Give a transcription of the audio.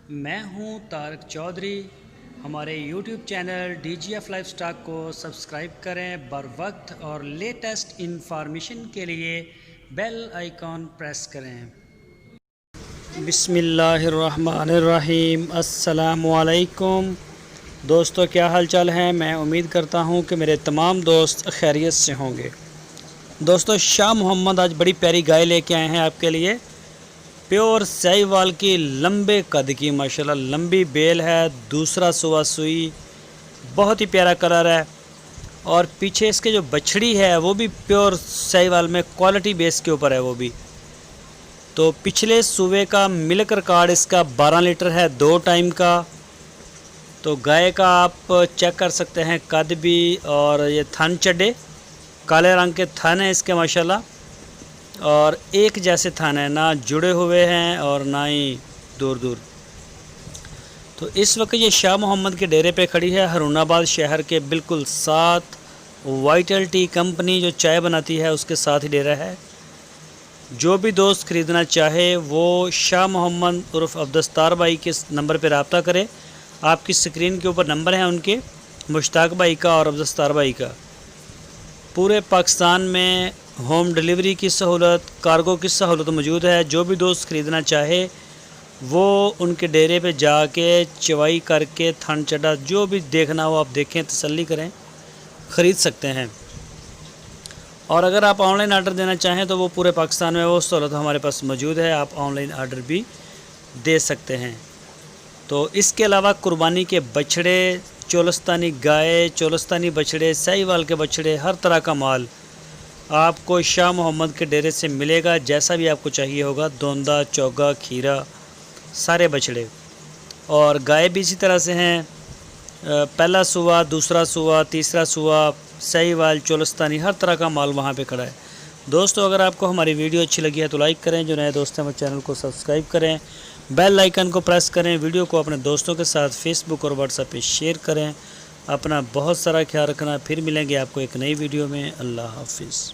میں ہوں طارق چودھری۔ ہمارے YouTube channel DGF life stock کو سبسکرائب کریں بر وقت اور لیٹسٹ انفارمیشن کے لیے بیل آئیکن پریس کریں۔ بسم اللہ الرحمن الرحیم۔ السلام علیکم دوستو، کیا حال چال ہیں؟ میں امید کرتا ہوں کہ میرے تمام دوست خیریت سے ہوں گے۔ دوستو، شاہ محمد آج بڑی پیاری گائے لے کے آئے ہیں آپ کے لیے۔ پیور سہیوال کی لمبے قد کی، ماشاءاللہ لمبی بیل ہے، دوسرا سوا سوئی، بہت ہی پیارا کلر ہے۔ اور پیچھے اس کے جو بچڑی ہے وہ بھی پیور سہیوال میں کوالٹی بیس کے اوپر ہے وہ بھی۔ تو پچھلے صوبے کا ملک ریکارڈ اس کا 12 لیٹر ہے 2 ٹائم کا۔ تو گائے کا آپ چیک کر سکتے ہیں قد بھی، اور یہ تھن چڈے کالے رنگ کے تھن ہیں اس کے ماشاءاللہ، اور ایک جیسے تھن ہیں، نہ جڑے ہوئے ہیں اور نہ ہی دور دور۔ تو اس وقت یہ شاہ محمد کے ڈیرے پہ کھڑی ہے، ہارون آباد شہر کے بالکل ساتھ۔ وائٹل ٹی کمپنی جو چائے بناتی ہے اس کے ساتھ ہی ڈیرا ہے۔ جو بھی دوست خریدنا چاہے وہ شاہ محمد عرف عبدالستار بھائی کے نمبر پہ رابطہ کرے۔ آپ کی سکرین کے اوپر نمبر ہیں ان کے، مشتاق بھائی کا اور عبدالستار بھائی کا۔ پورے پاکستان میں ہوم ڈیلیوری کی سہولت، کارگو کی سہولت موجود ہے۔ جو بھی دوست خریدنا چاہے وہ ان کے ڈیرے پہ جا کے چوائی کر کے تھن چڈا جو بھی دیکھنا ہو آپ دیکھیں، تسلی کریں، خرید سکتے ہیں۔ اور اگر آپ آن لائن آرڈر دینا چاہیں تو وہ پورے پاکستان میں وہ سہولت ہمارے پاس موجود ہے، آپ آن لائن آرڈر بھی دے سکتے ہیں۔ تو اس کے علاوہ قربانی کے بچھڑے، چولستانی گائے، چولستانی بچھڑے، سہیوال کے بچھڑے، ہر طرح کا مال آپ کو شاہ محمد کے ڈیرے سے ملے گا، جیسا بھی آپ کو چاہیے ہوگا۔ دوندا، چوگا، کھیرا، سارے بچھڑے، اور گائے بھی اسی طرح سے ہیں۔ پہلا سوا، دوسرا سوا، تیسرا سوا، سہیوال، چولستانی، ہر طرح کا مال وہاں پہ کھڑا ہے۔ دوستو، اگر آپ کو ہماری ویڈیو اچھی لگی ہے تو لائک کریں، جو نئے دوست ہیں وہ چینل کو سبسکرائب کریں، بیل آئیکن کو پریس کریں، ویڈیو کو اپنے دوستوں کے ساتھ فیس بک اور واٹس ایپ پہ شیئر کریں۔ اپنا بہت سارا خیال رکھنا، پھر ملیں گے آپ کو ایک نئی ویڈیو میں۔ اللہ حافظ۔